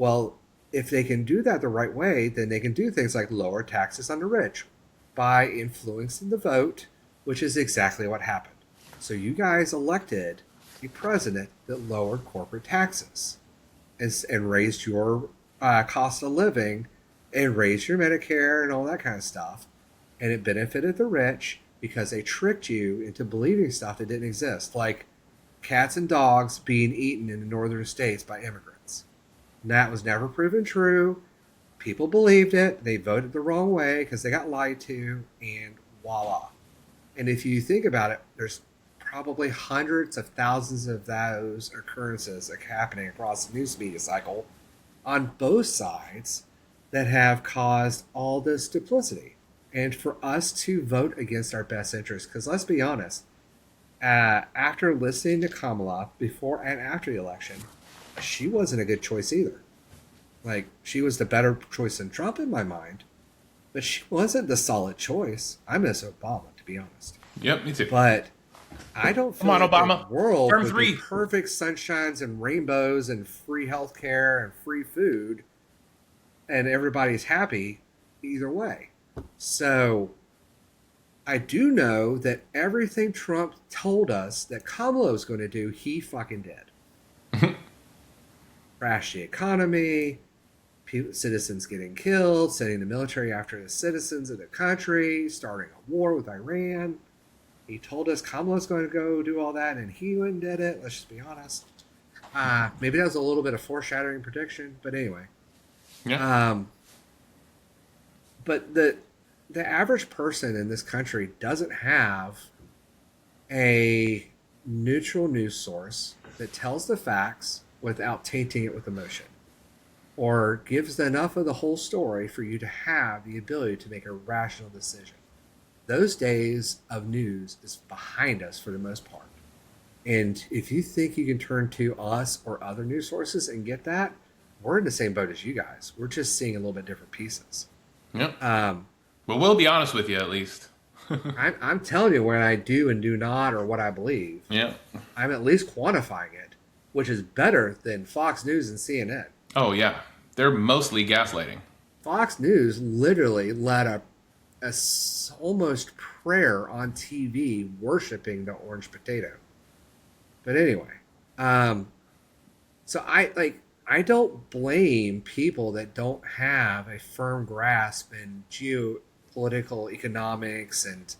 Well, if they can do that the right way, then they can do things like lower taxes on the rich by influencing the vote, which is exactly what happened. So you guys elected a president that lowered corporate taxes and raised your cost of living and raised your Medicare and all that kind of stuff. And it benefited the rich because they tricked you into believing stuff that didn't exist, like cats and dogs being eaten in the northern states by immigrants. And that was never proven true. People believed it. They voted the wrong way because they got lied to, and voila. And if you think about it, there's probably hundreds of thousands of those occurrences that are happening across the news media cycle on both sides that have caused all this duplicity. And for us to vote against our best interest, because let's be honest, after listening to Kamala before and after the election, she wasn't a good choice either. Like, she was the better choice than Trump in my mind, but she wasn't the solid choice. I miss Obama, to be honest. Yep, me too. But I don't feel Come on, like Obama. the world Term would 3. be perfect sunshines and rainbows and free healthcare and free food, and everybody's happy either way. So I do know that everything Trump told us that Kamala was going to do, he fucking did. Crash the economy, citizens getting killed, sending the military after the citizens of the country, starting a war with Iran. He told us Kamala's going to go do all that, and he went and did it. Let's just be honest. Maybe that was a little bit of foreshadowing prediction, but anyway. Yeah. But the average person in this country doesn't have a neutral news source that tells the facts without tainting it with emotion, or gives enough of the whole story for you to have the ability to make a rational decision. Those days of news is behind us for the most part. And if you think you can turn to us or other news sources and get that, we're in the same boat as you guys. We're just seeing a little bit different pieces. Yep. Well, we'll be honest with you at least. I'm telling you what I do and do not, or what I believe. Yeah. I'm at least quantifying it, which is better than Fox News and CNN. Oh, yeah. They're mostly gaslighting. Fox News literally led a almost prayer on TV worshiping the orange potato. But anyway, so I don't blame people that don't have a firm grasp in geopolitical economics and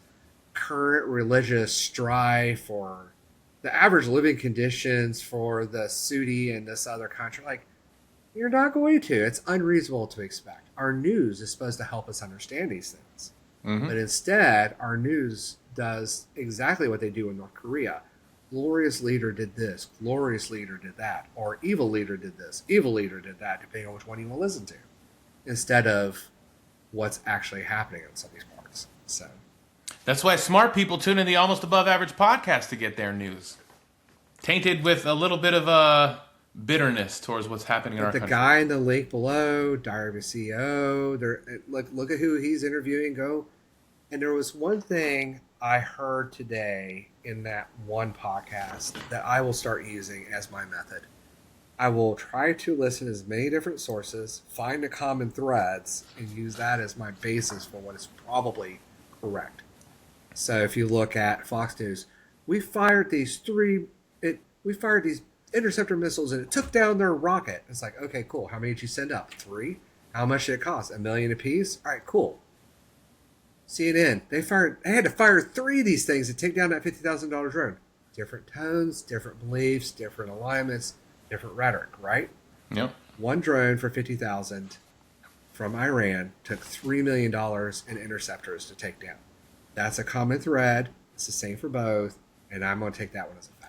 current religious strife or the average living conditions for the Saudi and this other country. Like, you're not going to. It's unreasonable to expect. Our news is supposed to help us understand these things. Mm-hmm. But instead, our news does exactly what they do in North Korea. Glorious leader did this, glorious leader did that, or evil leader did this, evil leader did that, depending on which one you will listen to, instead of what's actually happening in some of these parts. So that's why smart people tune in the Almost Above Average podcast to get their news. Tainted with a little bit of bitterness towards what's happening in our country. The guy in the link below, Diary of a CEO, look at who he's interviewing, go. And there was one thing I heard today in that one podcast that I will start using as my method. I will try to listen to as many different sources, find the common threads, and use that as my basis for what is probably correct. So if you look at Fox News, we fired these interceptor missiles and it took down their rocket. It's like, okay, cool. How many did you send up? 3? How much did it cost? $1 million apiece? All right, cool. CNN, they had to fire 3 of these things to take down that $50,000 drone. Different tones, different beliefs, different alignments, different rhetoric, right? Yep. One drone for $50,000 from Iran took $3 million in interceptors to take down. That's a common thread. It's the same for both, and I'm going to take that one as a